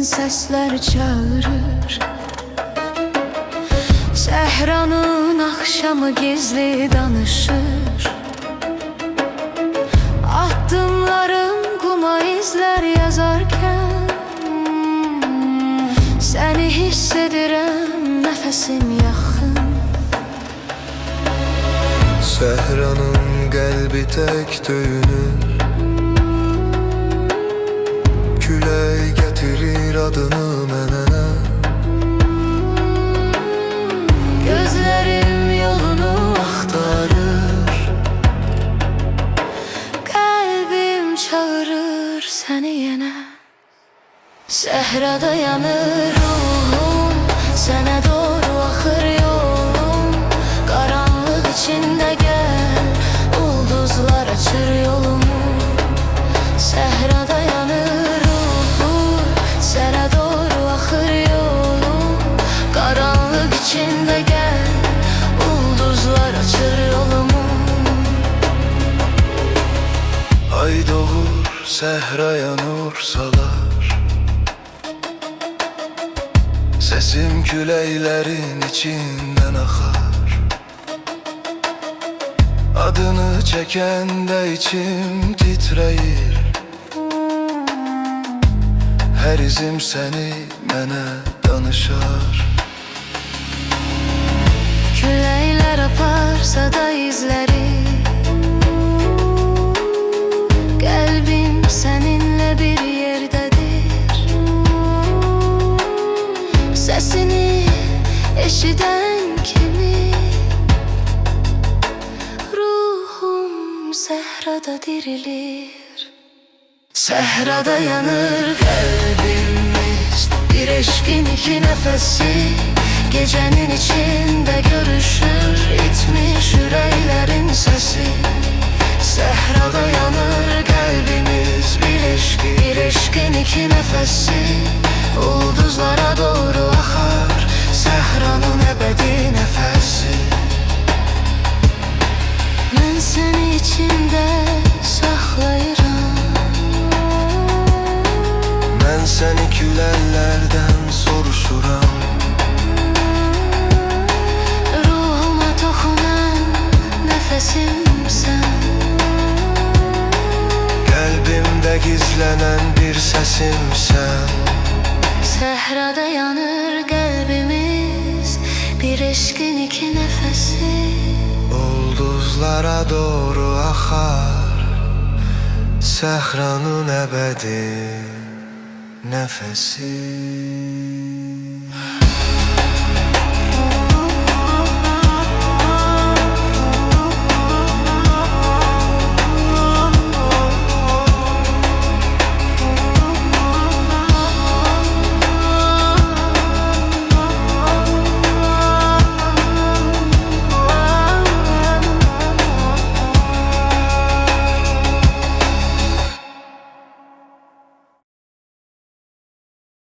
səslər çağırır. Səhranın axşamı gizli danışır. Addımlarım quma izlər yazarkən səni hiss edirəm, nəfəsim yaxın. Səhranın qəlbi tək döyünür, külək gətirir adını mənə. Gözlərim yolunu axtarır, qəlbim çağırır səni yenə. Səhrada yanır ruhum, sənə doğru axır yolum. Qaranlıq içində gəl, ulduzlar açır yolumu. Səhrada yanır ruhum, sənə doğru axır yolum. Qaranlıq içində gəl, ulduzlar açır yolumu. Ay doğur, səhraya nur salar, səsim küləklərin içindən axar. Adını çəkəndə içim titrəyir, hər izim səni mənə danışar. Küləklər aparsa da izləri, qəlbim səninlə bir yerdədir. Səsini eşidən kimi ruhum səhrada dirilir. Səhrada yanır qəlbimiz, bir eşqin iki nəfəsi. Gecənin içində görüşür itmiş ürəklərin səsi. Səhrada yanır qəlbimiz, bir eşqin iki nəfəsi. Ulduzlara doğru axar səhranın əbədi nəfəsi. Mən səni içimdə saxlayıram, Mən səni küləklərdən soruşuram. ruhuma toxunan nəfəsimsən. Qəlbimdə gizlənən bir səsimsən. Səhrada yanır qəlbimiz, bir eşqin iki nəfəsi. Ulduzlara doğru axar səhranın əbədi nəfəsi.